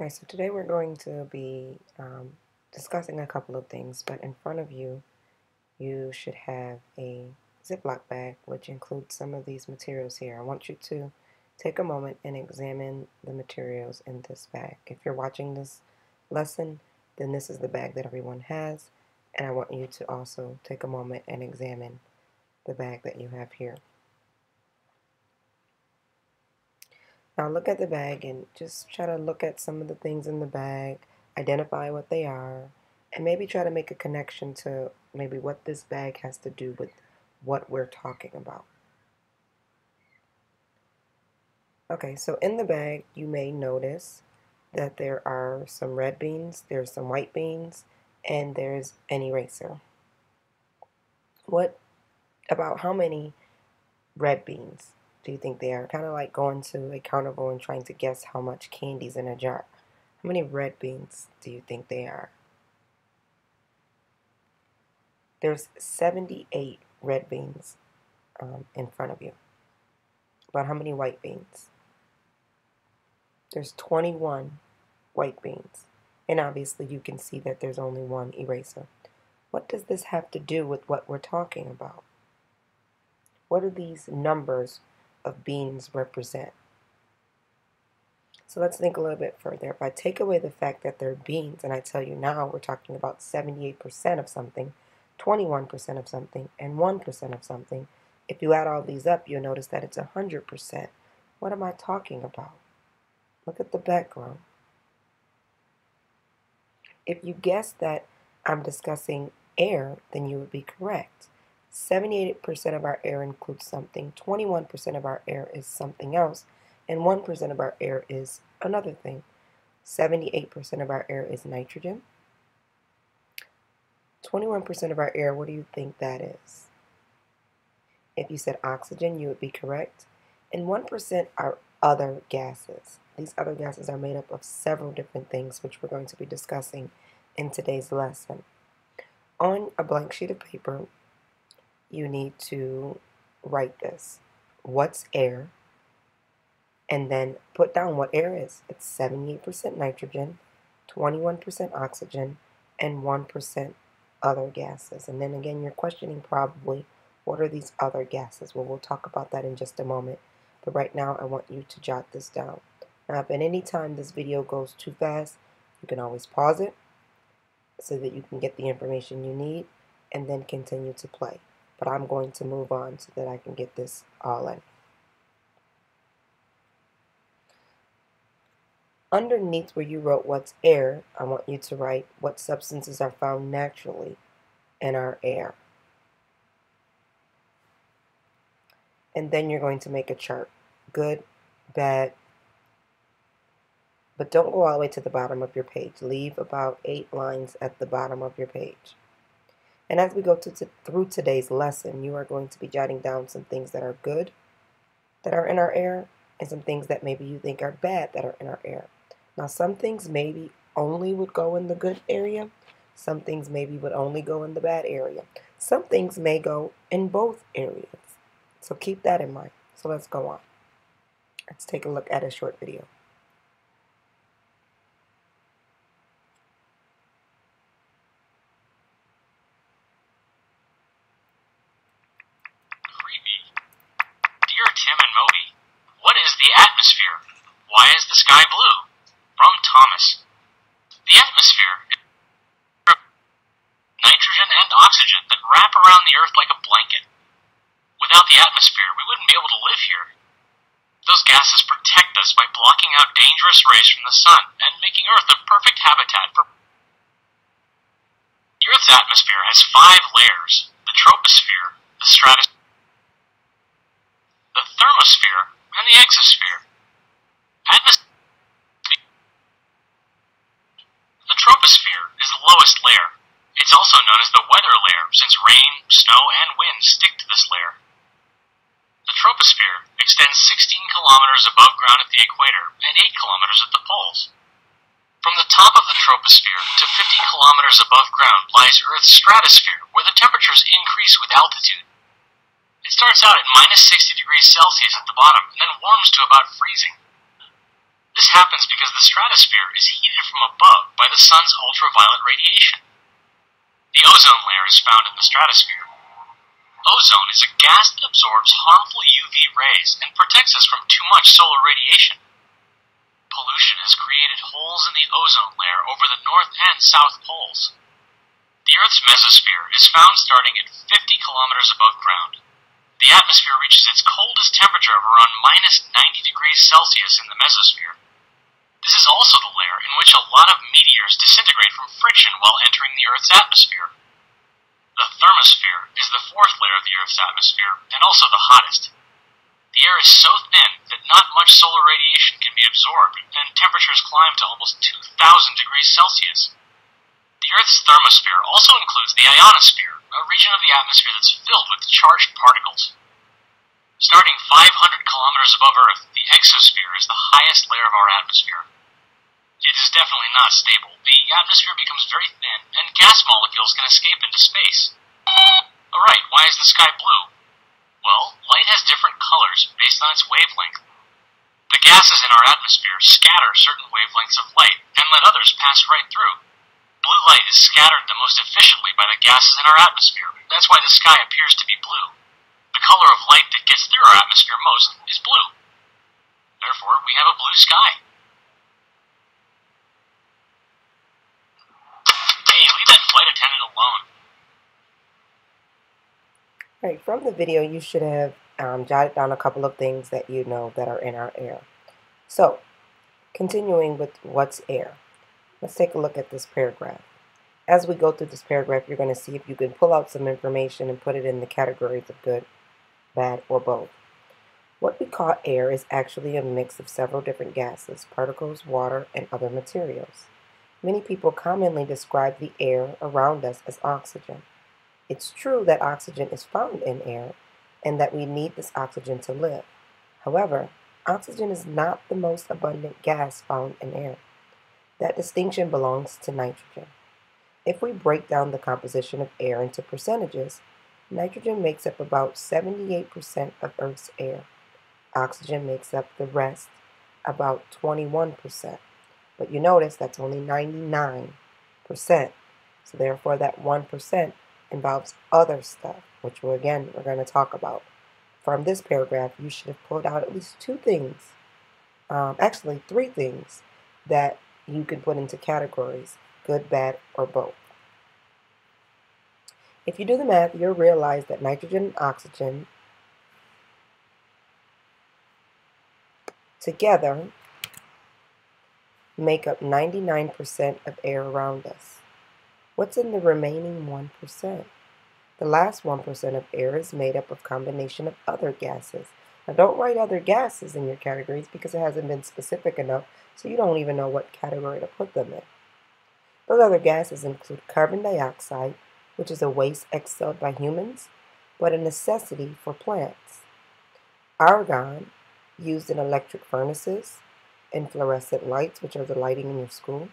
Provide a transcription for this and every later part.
Okay, so today we're going to be discussing a couple of things, but in front of you, you should have a Ziploc bag, which includes some of these materials here. I want you to take a moment and examine the materials in this bag. If you're watching this lesson, then this is the bag that everyone has, and I want you to also take a moment and examine the bag that you have here. Now look at the bag and just try to look at some of the things in the bag, identify what they are, and maybe try to make a connection to maybe what this bag has to do with what we're talking about. Okay, so in the bag you may notice that there are some red beans, there's some white beans, and there's an eraser. About how many red beans do you think they are? Kind of like going to a carnival and trying to guess how much candy's in a jar. How many red beans do you think they are? There's 78 red beans in front of you. But how many white beans? There's 21 white beans. And obviously you can see that there's only one eraser. What does this have to do with what we're talking about? What do these numbers of beans represent? So let's think a little bit further. If I take away the fact that they're beans and I tell you now we're talking about 78% of something, 21% of something, and 1% of something, if you add all these up, you'll notice that it's 100%. What am I talking about? Look at the background. If you guess that I'm discussing air, then you would be correct. 78% of our air includes something, 21% of our air is something else, and 1% of our air is another thing. 78% of our air is nitrogen. 21% of our air, what do you think that is? If you said oxygen, you would be correct. And 1% are other gases. These other gases are made up of several different things, which we're going to be discussing in today's lesson. On a blank sheet of paper, you need to write this. What's air? And then put down what air is. It's 78% nitrogen, 21% oxygen, and 1% other gases. And then again, you're questioning probably, what are these other gases? Well, we'll talk about that in just a moment. But right now, I want you to jot this down. Now, if at any time this video goes too fast, you can always pause it so that you can get the information you need and then continue to play. But I'm going to move on so that I can get this all in. Underneath where you wrote what's air, I want you to write what substances are found naturally in our air. And then you're going to make a chart. Good, bad, but don't go all the way to the bottom of your page. Leave about 8 lines at the bottom of your page. And as we go through today's lesson, you are going to be jotting down some things that are good that are in our air and some things that maybe you think are bad that are in our air. Now, some things maybe only would go in the good area. Some things maybe would only go in the bad area. Some things may go in both areas. So keep that in mind. So let's go on. Let's take a look at a short video. Dear Tim and Moby, what is the atmosphere? Why is the sky blue? From Thomas. The atmosphere is nitrogen and oxygen that wrap around the Earth like a blanket. Without the atmosphere, we wouldn't be able to live here. Those gases protect us by blocking out dangerous rays from the sun and making Earth a perfect habitat for. The Earth's atmosphere has 5 layers: the troposphere, the stratosphere, the thermosphere, and the exosphere. The troposphere is the lowest layer. It's also known as the weather layer, since rain, snow, and wind stick to this layer. The troposphere extends 16 kilometers above ground at the equator and 8 kilometers at the poles. From the top of the troposphere to 50 kilometers above ground lies Earth's stratosphere, where the temperatures increase with altitude. It starts out at minus 60 degrees Celsius at the bottom and then warms to about freezing. This happens because the stratosphere is heated from above by the sun's ultraviolet radiation. The ozone layer is found in the stratosphere. Ozone is a gas that absorbs harmful UV rays and protects us from too much solar radiation. Pollution has created holes in the ozone layer over the north and south poles. The Earth's mesosphere is found starting at 50 kilometers above ground. The atmosphere reaches its coldest temperature of around minus 90 degrees Celsius in the mesosphere. This is also the layer in which a lot of meteors disintegrate from friction while entering the Earth's atmosphere. The thermosphere is the fourth layer of the Earth's atmosphere, and also the hottest. The air is so thin that not much solar radiation can be absorbed, and temperatures climb to almost 2,000 degrees Celsius. The Earth's thermosphere also includes the ionosphere, a region of the atmosphere that's filled with charged particles. Starting 500 kilometers above Earth, the exosphere is the highest layer of our atmosphere. It is definitely not stable. The atmosphere becomes very thin, and gas molecules can escape into space. Alright, why is the sky blue? Well, light has different colors based on its wavelength. The gases in our atmosphere scatter certain wavelengths of light and let others pass right through. Blue light is scattered the most efficiently by the gases in our atmosphere. That's why the sky appears to be blue. The color of light that gets through our atmosphere most is blue. Therefore, we have a blue sky. Hey, leave that flight attendant alone. Right, from the video, you should have jotted down a couple of things that you know that are in our air. So, continuing with what's air, let's take a look at this paragraph. As we go through this paragraph, you're going to see if you can pull out some information and put it in the categories of good, bad, or both. What we call air is actually a mix of several different gases, particles, water, and other materials. Many people commonly describe the air around us as oxygen. It's true that oxygen is found in air and that we need this oxygen to live. However, oxygen is not the most abundant gas found in air. That distinction belongs to nitrogen. If we break down the composition of air into percentages, nitrogen makes up about 78% of Earth's air. Oxygen makes up the rest, about 21%. But you notice that's only 99%. So therefore that 1% involves other stuff, which we're going to talk about. From this paragraph, you should have pulled out at least two things, actually three things, that you can put into categories, good, bad, or both. If you do the math, you'll realize that nitrogen and oxygen together make up 99% of air around us. What's in the remaining 1%? The last 1% of air is made up of a combination of other gases. Now don't write other gases in your categories because it hasn't been specific enough, so you don't even know what category to put them in. Those other gases include carbon dioxide, which is a waste exhaled by humans, but a necessity for plants. Argon, used in electric furnaces and fluorescent lights, which are the lighting in your school,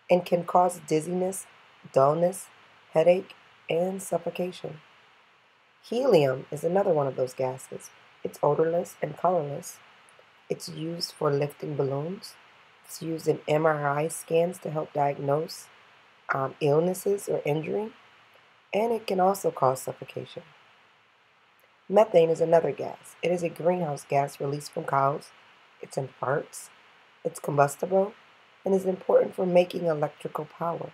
and can cause dizziness, dullness, headache, and suffocation. Helium is another one of those gases. It's odorless and colorless. It's used for lifting balloons. It's used in MRI scans to help diagnose illnesses or injury, and it can also cause suffocation. Methane is another gas. It is a greenhouse gas released from cows. It's in farts. It's combustible and is important for making electrical power.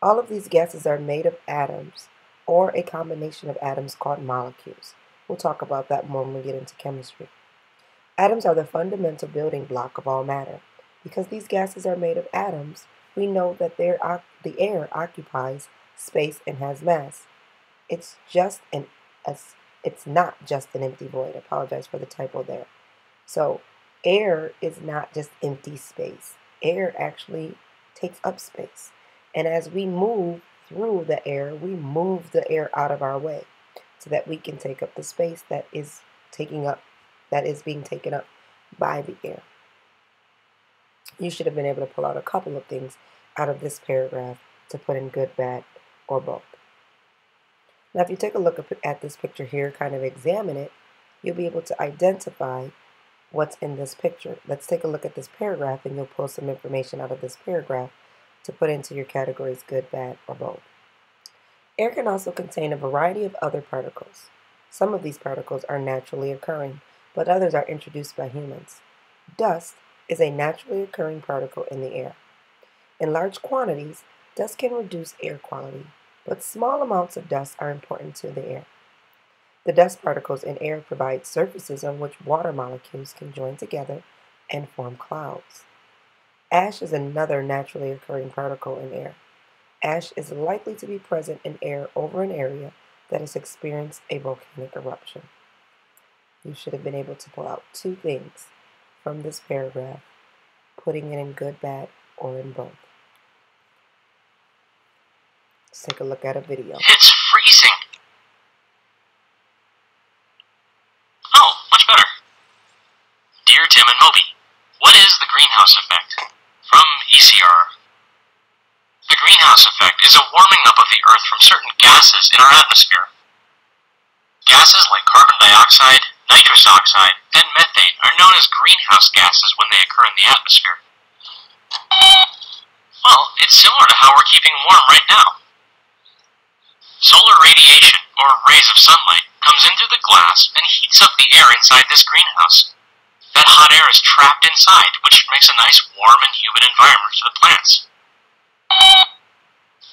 All of these gases are made of atoms or a combination of atoms called molecules. We'll talk about that more when we get into chemistry. Atoms are the fundamental building block of all matter. Because these gases are made of atoms, we know that the air occupies space and has mass. It's not just an empty void. I apologize for the typo there. So air is not just empty space. Air actually takes up space. And as we move through the air, we move the air out of our way so that we can take up the space that is being taken up by the air. You should have been able to pull out a couple of things out of this paragraph to put in good, bad, or both. Now, if you take a look at this picture here, kind of examine it, you'll be able to identify what's in this picture. Let's take a look at this paragraph, and you'll pull some information out of this paragraph to put into your categories good, bad, or both. Air can also contain a variety of other particles. Some of these particles are naturally occurring, but others are introduced by humans. Dust is a naturally occurring particle in the air. In large quantities, dust can reduce air quality, but small amounts of dust are important to the air. The dust particles in air provide surfaces on which water molecules can join together and form clouds. Ash is another naturally occurring particle in air. Ash is likely to be present in air over an area that has experienced a volcanic eruption. You should have been able to pull out two things from this paragraph, putting it in good, bad, or in both. Let's take a look at a video. It's freezing. Oh, much better. Dear Tim and Moby, what is the greenhouse effect? From ECR. The greenhouse effect is a warming up of the Earth from certain gases in our atmosphere. Gases like carbon dioxide, nitrous oxide, and methane are known as greenhouse gases when they occur in the atmosphere. Well, it's similar to how we're keeping warm right now. Solar radiation, or rays of sunlight, comes in through the glass and heats up the air inside this greenhouse. That hot air is trapped inside, which makes a nice warm and humid environment for the plants.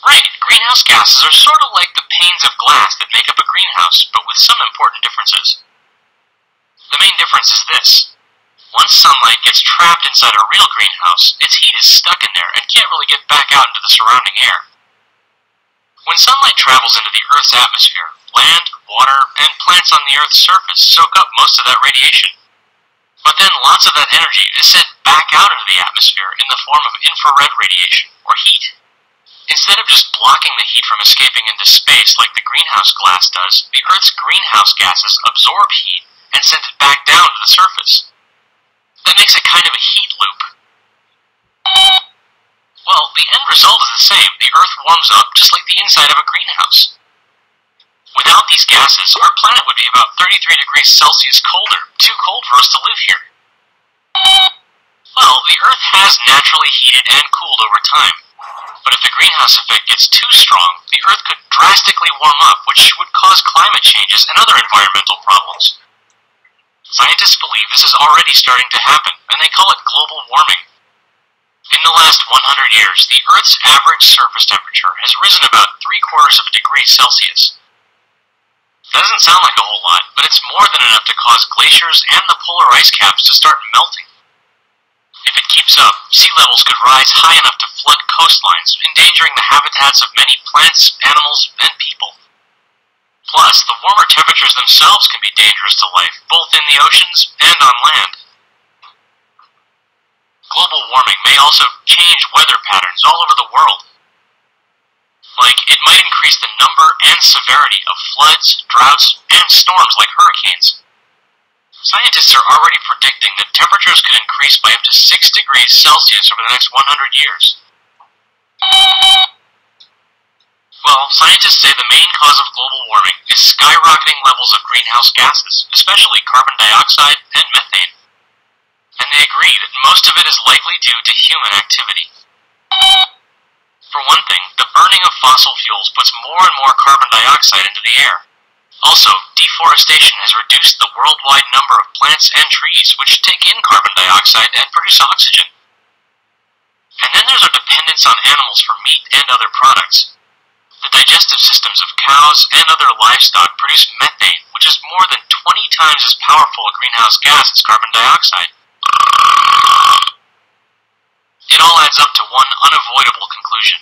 Right, greenhouse gases are sort of like the panes of glass that make up a greenhouse, but with some important differences. The main difference is this. Once sunlight gets trapped inside a real greenhouse, its heat is stuck in there and can't really get back out into the surrounding air. When sunlight travels into the Earth's atmosphere, land, water, and plants on the Earth's surface soak up most of that radiation. But then lots of that energy is sent back out into the atmosphere in the form of infrared radiation, or heat. Instead of just blocking the heat from escaping into space like the greenhouse glass does, the Earth's greenhouse gases absorb heat and send it back down to the surface. That makes it kind of a heat loop. Well, the end result is the same. The Earth warms up just like the inside of a greenhouse. Without these gases, our planet would be about 33 degrees Celsius colder, too cold for us to live here. Well, the Earth has naturally heated and cooled over time. But if the greenhouse effect gets too strong, the Earth could drastically warm up, which would cause climate changes and other environmental problems. Scientists believe this is already starting to happen, and they call it global warming. In the last 100 years, the Earth's average surface temperature has risen about 3/4 of a degree Celsius. That doesn't sound like a whole lot, but it's more than enough to cause glaciers and the polar ice caps to start melting. If it keeps up, sea levels could rise high enough to flood coastlines, endangering the habitats of many plants, animals, and people. Plus, the warmer temperatures themselves can be dangerous to life, both in the oceans and on land. Global warming may also change weather patterns all over the world. Like, it might increase the number and severity of floods, droughts, and storms like hurricanes. Scientists are already predicting that temperatures could increase by up to 6 degrees Celsius over the next 100 years. Well, scientists say the main cause of global warming is skyrocketing levels of greenhouse gases, especially carbon dioxide and methane. And they agree that most of it is likely due to human activity. For one thing, the burning of fossil fuels puts more and more carbon dioxide into the air. Also, deforestation has reduced the worldwide number of plants and trees which take in carbon dioxide and produce oxygen. And then there's our dependence on animals for meat and other products. The digestive systems of cows and other livestock produce methane, which is more than 20 times as powerful a greenhouse gas as carbon dioxide. It all adds up to one unavoidable conclusion.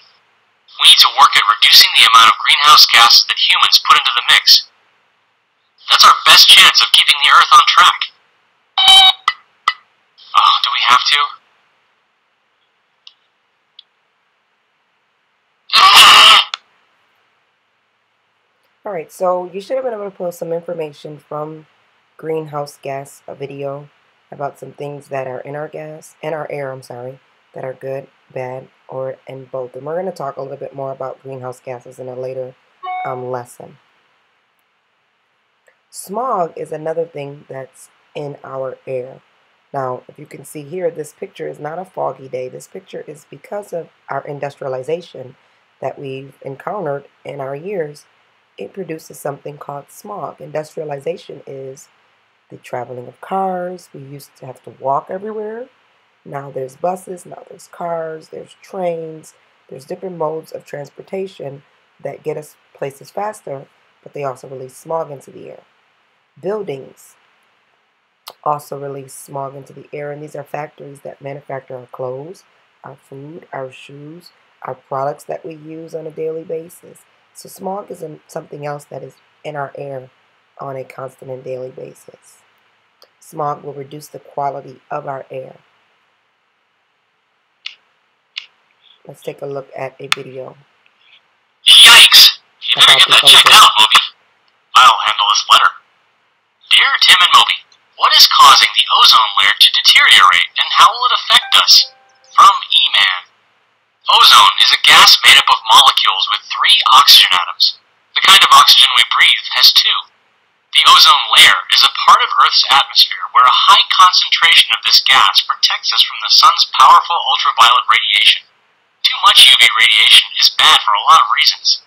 We need to work at reducing the amount of greenhouse gases that humans put into the mix. That's our best chance of keeping the Earth on track. Oh, do we have to? Alright, so you should have been able to pull some information from greenhouse gas, a video about some things that are in our air, that are good, bad, or in both. And we're going to talk a little bit more about greenhouse gases in a later lesson. Smog is another thing that's in our air. Now, if you can see here, this picture is not a foggy day. This picture is because of our industrialization that we've encountered in our years. It produces something called smog. Industrialization is the traveling of cars. We used to have to walk everywhere. Now there's buses, now there's cars, there's trains, there's different modes of transportation that get us places faster, but they also release smog into the air. Buildings also release smog into the air, and these are factories that manufacture our clothes, our food, our shoes, our products that we use on a daily basis. So smog is something else that is in our air on a constant and daily basis. Smog will reduce the quality of our air. Let's take a look at a video. Yikes! You better get that checked out, Moby. I'll handle this letter. Dear Tim and Moby, what is causing the ozone layer to deteriorate, and how will it affect us? From E-Man. Ozone is a gas made up of molecules with 3 oxygen atoms. The kind of oxygen we breathe has 2. The ozone layer is a part of Earth's atmosphere where a high concentration of this gas protects us from the sun's powerful ultraviolet radiation. Too much UV radiation is bad for a lot of reasons.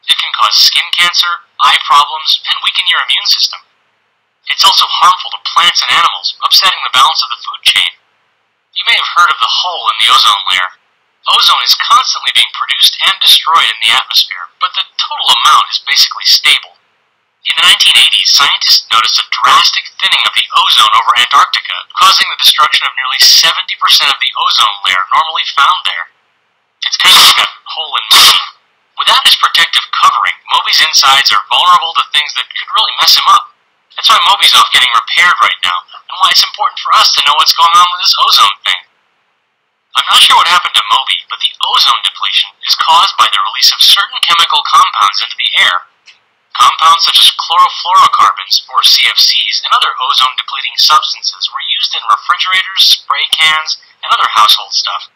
It can cause skin cancer, eye problems, and weaken your immune system. It's also harmful to plants and animals, upsetting the balance of the food chain. You may have heard of the hole in the ozone layer. Ozone is constantly being produced and destroyed in the atmosphere, but the total amount is basically stable. In the 1980s, scientists noticed a drastic thinning of the ozone over Antarctica, causing the destruction of nearly 70% of the ozone layer normally found there. It's kind of like a hole in Moby. Without his protective covering, Moby's insides are vulnerable to things that could really mess him up. That's why Moby's off getting repaired right now, and why it's important for us to know what's going on with this ozone thing. I'm not sure what happened to Moby, but the ozone depletion is caused by the release of certain chemical compounds into the air. Compounds such as chlorofluorocarbons, or CFCs, and other ozone-depleting substances were used in refrigerators, spray cans, and other household stuff.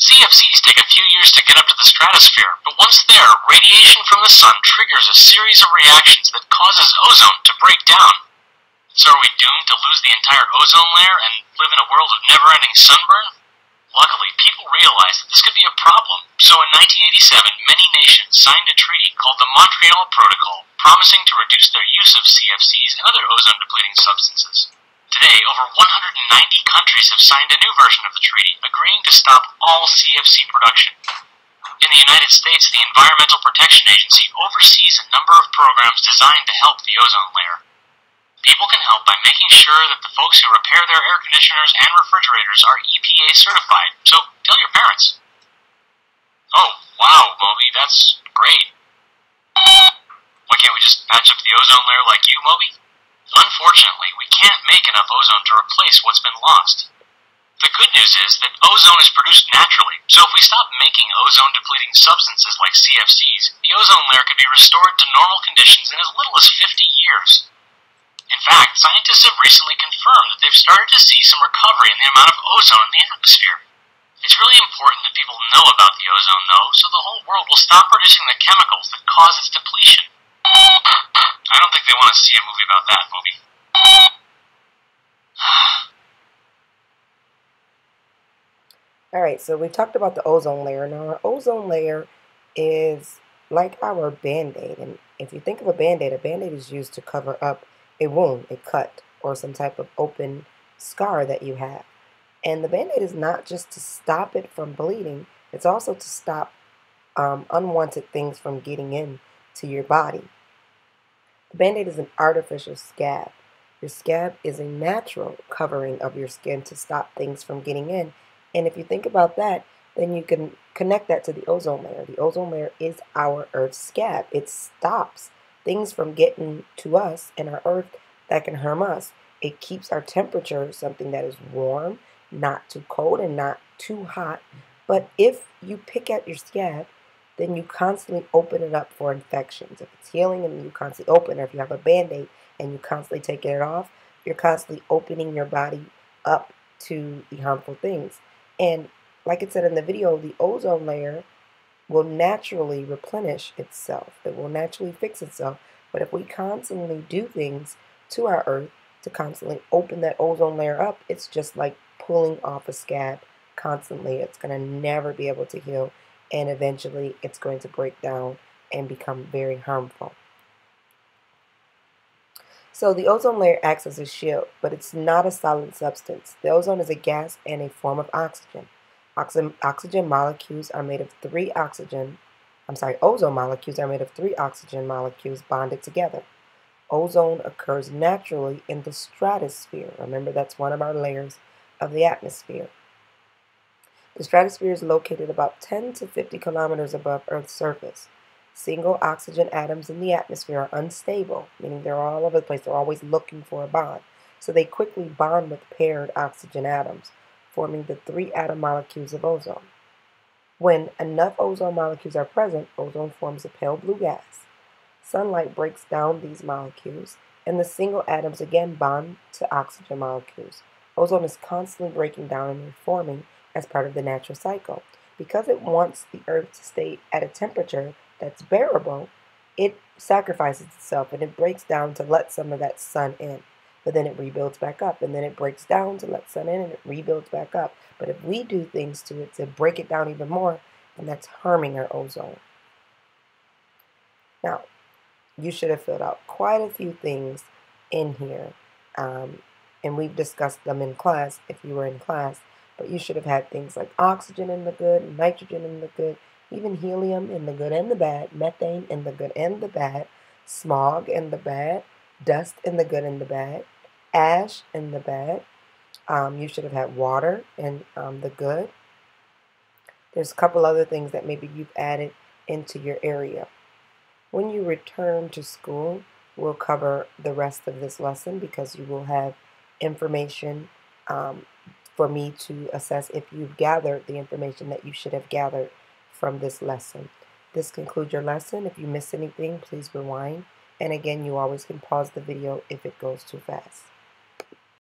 CFCs take a few years to get up to the stratosphere, but once there, radiation from the sun triggers a series of reactions that causes ozone to break down. So are we doomed to lose the entire ozone layer and live in a world of never-ending sunburn? Luckily, people realized that this could be a problem, so in 1987, many nations signed a treaty called the Montreal Protocol, promising to reduce their use of CFCs and other ozone-depleting substances. Today, over 190 countries have signed a new version of the treaty, agreeing to stop all CFC production. In the United States, the Environmental Protection Agency oversees a number of programs designed to help the ozone layer. People can help by making sure that the folks who repair their air conditioners and refrigerators are EPA certified, so tell your parents. Oh, wow, Moby, that's great. Why can't we just patch up the ozone layer like you, Moby? Unfortunately, we can't make enough ozone to replace what's been lost. The good news is that ozone is produced naturally, so if we stop making ozone-depleting substances like CFCs, the ozone layer could be restored to normal conditions in as little as 50 years. In fact, scientists have recently confirmed that they've started to see some recovery in the amount of ozone in the atmosphere. It's really important that people know about the ozone, though, so the whole world will stop producing the chemicals that cause its depletion. I don't think they want to see a movie about that, Moby. Alright, so we talked about the ozone layer. Now, our ozone layer is like our Band-Aid. And if you think of a Band-Aid is used to cover up a wound, a cut, or some type of open scar that you have. And the Band-Aid is not just to stop it from bleeding, it's also to stop unwanted things from getting in to your body. The Band-Aid is an artificial scab. Your scab is a natural covering of your skin to stop things from getting in. And if you think about that, then you can connect that to the ozone layer. The ozone layer is our Earth's scab. It stops things from getting to us and our Earth that can harm us. It keeps our temperature something that is warm, not too cold and not too hot. But if you pick at your scab, then you constantly open it up for infections. If it's healing and you constantly open it, or if you have a Band-Aid and you constantly taking it off, you're constantly opening your body up to the harmful things. And like it said in the video, the ozone layer will naturally replenish itself. It will naturally fix itself. But if we constantly do things to our Earth to constantly open that ozone layer up, it's just like pulling off a scab constantly. It's going to never be able to heal, and eventually it's going to break down and become very harmful. So the ozone layer acts as a shield, but it's not a solid substance. The ozone is a gas and a form of oxygen. Oxygen molecules are made of ozone molecules are made of three oxygen molecules bonded together. Ozone occurs naturally in the stratosphere. Remember, that's one of our layers of the atmosphere. The stratosphere is located about 10 to 50 kilometers above Earth's surface. Single oxygen atoms in the atmosphere are unstable, meaning they're all over the place. They're always looking for a bond. So they quickly bond with paired oxygen atoms, forming the three atom molecules of ozone. When enough ozone molecules are present, ozone forms a pale blue gas. Sunlight breaks down these molecules, and the single atoms again bond to oxygen molecules. Ozone is constantly breaking down and reforming as part of the natural cycle. Because it wants the Earth to stay at a temperature that's bearable, it sacrifices itself and it breaks down to let some of that sun in. But then it rebuilds back up, and then it breaks down to let sun in and it rebuilds back up. But if we do things to it to break it down even more, then that's harming our ozone. Now, you should have filled out quite a few things in here, and we've discussed them in class if you were in class, but you should have had things like oxygen in the good, nitrogen in the good, even helium in the good and the bad, methane in the good and the bad, smog in the bad, dust in the good and the bad, ash in the bad. You should have had water in the good. There's a couple other things that maybe you've added into your area. When you return to school, we'll cover the rest of this lesson because you will have information for me to assess if you've gathered the information that you should have gathered from this lesson. This concludes your lesson. If you miss anything, please rewind. And again, you always can pause the video if it goes too fast.